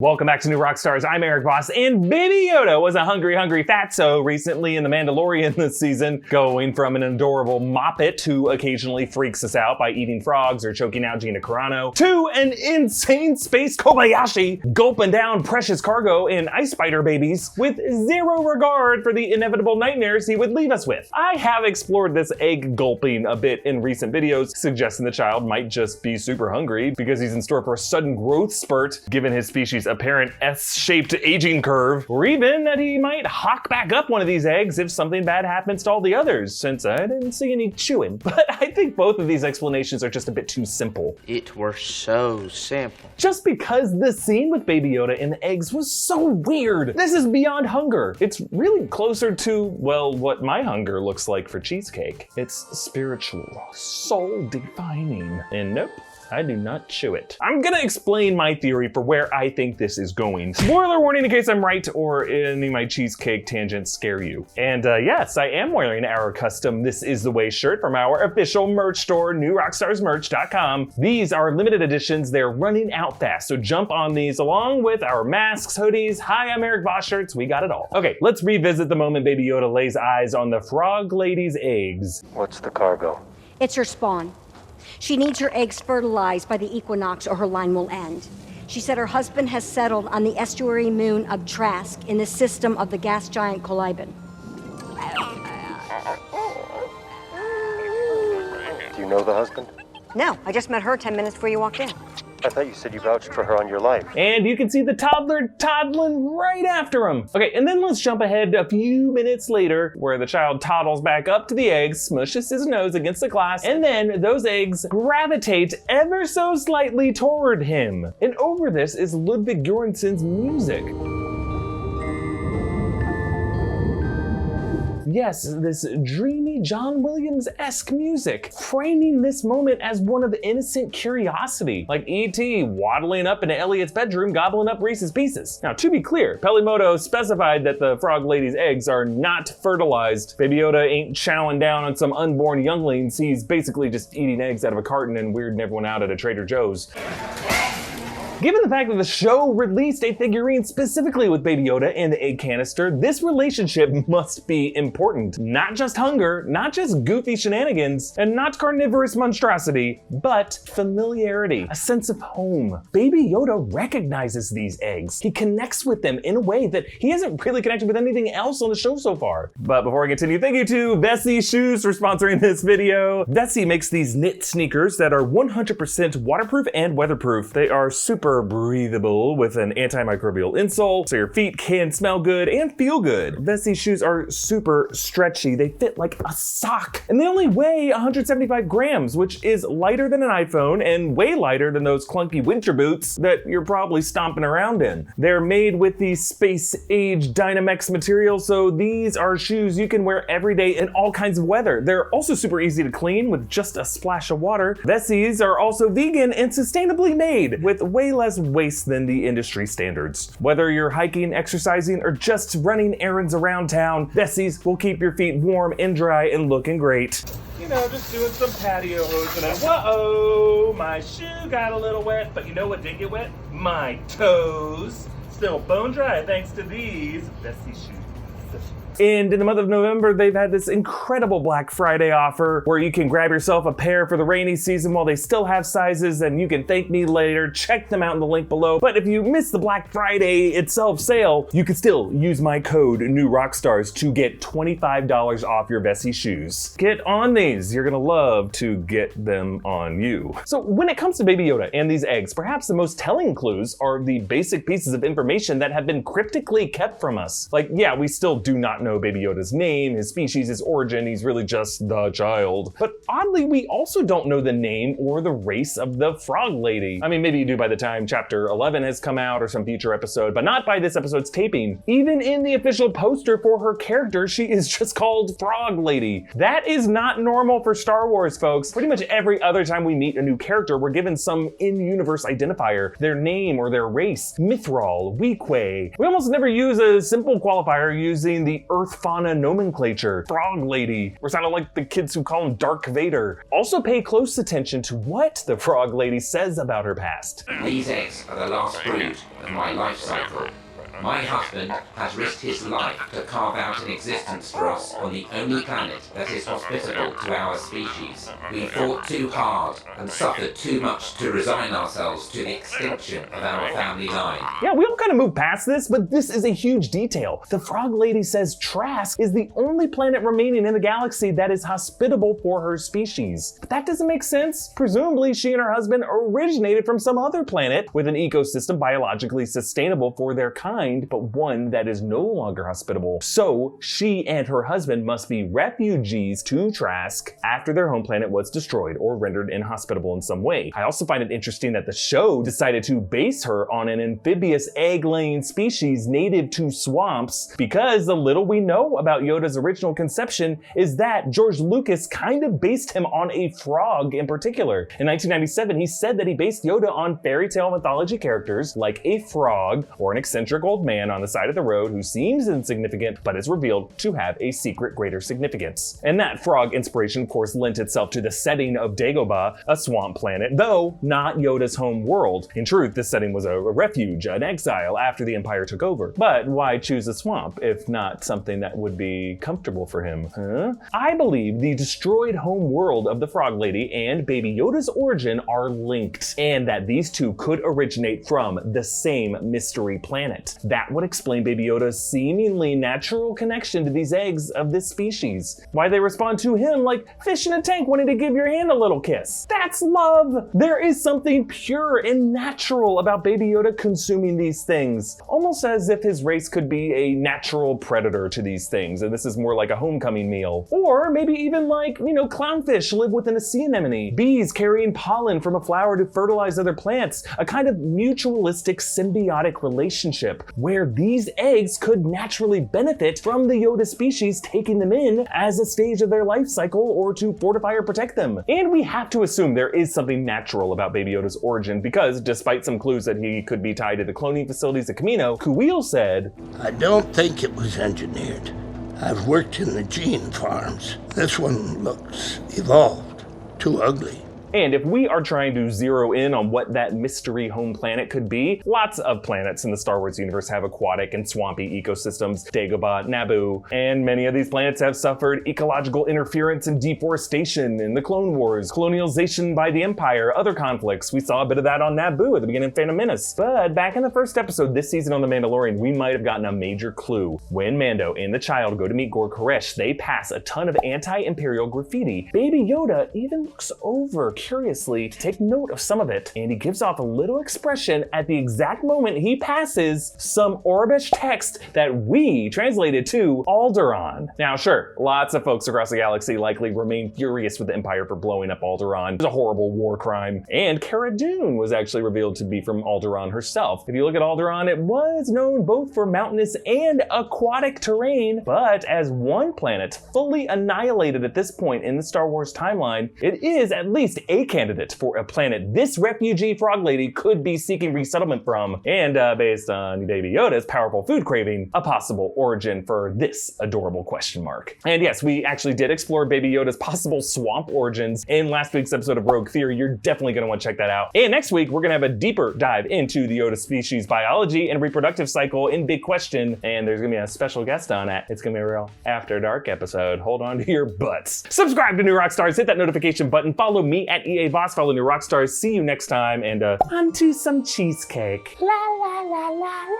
Welcome back to New Rockstars. I'm Erik Voss, and Baby Yoda was a hungry fatso recently in The Mandalorian this season, going from an adorable moppet who occasionally freaks us out by eating frogs or choking out Gina Carano, to an insane space Kobayashi gulping down precious cargo and ice spider babies with zero regard for the inevitable nightmares he would leave us with. I have explored this egg gulping a bit in recent videos, suggesting the child might just be super hungry because he's in store for a sudden growth spurt given his species' apparent S-shaped aging curve, or even that he might hawk back up one of these eggs if something bad happens to all the others, since I didn't see any chewing. But I think both of these explanations are just a bit too simple. It were so simple. Just because the scene with Baby Yoda and the eggs was so weird. This is beyond hunger. It's really closer to, well, what my hunger looks like for cheesecake. It's spiritual, soul-defining, and nope, I do not chew it. I'm gonna explain my theory for where I think this is going. Spoiler warning in case I'm right or any of my cheesecake tangents scare you. And yes, I am wearing our custom This Is The Way shirt from our official merch store, newrockstarsmerch.com. These are limited editions. They're running out fast, so jump on these along with our masks, hoodies, Hi, I'm Erik Voss shirts. We got it all. Okay, let's revisit the moment Baby Yoda lays eyes on the frog lady's eggs. What's the cargo? It's her spawn. She needs her eggs fertilized by the equinox or her line will end. She said her husband has settled on the estuary moon of Trask in the system of the gas giant Caliban. Do you know the husband? No, I just met her 10 minutes before you walked in. I thought you said you vouched for her on your life. And you can see the toddler toddling right after him. Okay, and then let's jump ahead a few minutes later where the child toddles back up to the eggs, smushes his nose against the glass, and then those eggs gravitate ever so slightly toward him. And over this is Ludwig Göransson's music. Yes, this dreamy John Williams-esque music, framing this moment as one of innocent curiosity, like E.T. waddling up into Elliot's bedroom, gobbling up Reese's Pieces. Now, to be clear, Pelimoto specified that the frog lady's eggs are not fertilized. Baby Yoda ain't chowing down on some unborn younglings. He's basically just eating eggs out of a carton and weirding everyone out at a Trader Joe's. Given the fact that the show released a figurine specifically with Baby Yoda and the egg canister, this relationship must be important. Not just hunger, not just goofy shenanigans, and not carnivorous monstrosity, but familiarity, a sense of home. Baby Yoda recognizes these eggs. He connects with them in a way that he hasn't really connected with anything else on the show so far. But before I continue, thank you to Vessi Shoes for sponsoring this video. Vessi makes these knit sneakers that are 100% waterproof and weatherproof. They are super breathable with an antimicrobial insole, so your feet can smell good and feel good. Vessi shoes are super stretchy. They fit like a sock, and they only weigh 175 grams, which is lighter than an iPhone and way lighter than those clunky winter boots that you're probably stomping around in. They're made with the space-age Dynamex material, so these are shoes you can wear every day in all kinds of weather. They're also super easy to clean with just a splash of water. Vessis are also vegan and sustainably made with way less waste than the industry standards. Whether you're hiking, exercising, or just running errands around town, Vessis will keep your feet warm and dry and looking great. You know, just doing some patio hosing and whoa, my shoe got a little wet, but you know what did get wet? My toes. Still bone dry thanks to these Vessi shoes. And in the month of November, they've had this incredible Black Friday offer where you can grab yourself a pair for the rainy season while they still have sizes, and you can thank me later. Check them out in the link below. But if you miss the Black Friday itself sale, you can still use my code NEWROCKSTARS to get $25 off your Vessi shoes. Get on these. You're gonna love to get them on you. So when it comes to Baby Yoda and these eggs, perhaps the most telling clues are the basic pieces of information that have been cryptically kept from us. Like, yeah, we still do not know Baby Yoda's name, his species, his origin. He's really just the child. But oddly, we also don't know the name or the race of the frog lady. I mean, maybe you do by the time chapter 11 has come out or some future episode, but not by this episode's taping. Even in the official poster for her character, she is just called Frog Lady. That is not normal for Star Wars, folks. Pretty much every other time we meet a new character, we're given some in-universe identifier, their name or their race, Mithril, Weequay. We almost never use a simple qualifier using the Earth fauna nomenclature. Frog Lady, or sounded like the kids who call him Dark Vader. Also pay close attention to what the Frog Lady says about her past. These eggs are the last brood of my life cycle. My husband has risked his life to carve out an existence for us on the only planet that is hospitable to our species. We fought too hard and suffered too much to resign ourselves to the extinction of our family line. Yeah, we all kind of move past this, but this is a huge detail. The Frog Lady says Trask is the only planet remaining in the galaxy that is hospitable for her species. But that doesn't make sense. Presumably, she and her husband originated from some other planet with an ecosystem biologically sustainable for their kind, but one that is no longer hospitable. So she and her husband must be refugees to Trask after their home planet was destroyed or rendered inhospitable in some way. I also find it interesting that the show decided to base her on an amphibious egg-laying species native to swamps, because the little we know about Yoda's original conception is that George Lucas kind of based him on a frog in particular. In 1997, he said that he based Yoda on fairy tale mythology characters like a frog or an eccentric old man on the side of the road who seems insignificant but is revealed to have a secret greater significance. And that frog inspiration of course lent itself to the setting of Dagobah, a swamp planet, though not Yoda's home world. In truth, this setting was a refuge, an exile after the Empire took over. But why choose a swamp if not something that would be comfortable for him, huh? I believe the destroyed home world of the Frog Lady and Baby Yoda's origin are linked, and that these two could originate from the same mystery planet. That would explain Baby Yoda's seemingly natural connection to these eggs of this species. Why they respond to him like fish in a tank wanting to give your hand a little kiss. That's love! There is something pure and natural about Baby Yoda consuming these things. Almost as if his race could be a natural predator to these things, and this is more like a homecoming meal. Or maybe even like, clownfish live within a sea anemone. Bees carrying pollen from a flower to fertilize other plants. A kind of mutualistic symbiotic relationship where these eggs could naturally benefit from the Yoda species taking them in as a stage of their life cycle or to fortify or protect them. And we have to assume there is something natural about Baby Yoda's origin because despite some clues that he could be tied to the cloning facilities at Kamino, Kuiil said, "I don't think it was engineered. I've worked in the gene farms. This one looks evolved, too ugly." And if we are trying to zero in on what that mystery home planet could be, lots of planets in the Star Wars universe have aquatic and swampy ecosystems, Dagobah, Naboo, and many of these planets have suffered ecological interference and deforestation in the Clone Wars, colonialization by the Empire, other conflicts. We saw a bit of that on Naboo at the beginning of Phantom Menace. But back in the first episode this season on The Mandalorian, we might have gotten a major clue. When Mando and the child go to meet Gor Koresh, they pass a ton of anti-imperial graffiti. Baby Yoda even looks over curiously to take note of some of it, and he gives off a little expression at the exact moment he passes some Orbish text that we translated to Alderaan. Now sure, lots of folks across the galaxy likely remain furious with the Empire for blowing up Alderaan. It was a horrible war crime, and Cara Dune was actually revealed to be from Alderaan herself. If you look at Alderaan, it was known both for mountainous and aquatic terrain, but as one planet fully annihilated at this point in the Star Wars timeline, it is at least a candidate for a planet this refugee frog lady could be seeking resettlement from, and based on Baby Yoda's powerful food craving, a possible origin for this adorable question mark. And yes, we actually did explore Baby Yoda's possible swamp origins in last week's episode of Rogue Theory. You're definitely going to want to check that out. And next week, we're going to have a deeper dive into the Yoda species biology and reproductive cycle in Big Question, and there's going to be a special guest on it. It's going to be a real After Dark episode. Hold on to your butts. Subscribe to New Rockstars, hit that notification button, follow me at EA Voss, follow New Rockstars. See you next time, and onto some cheesecake. La la la la la.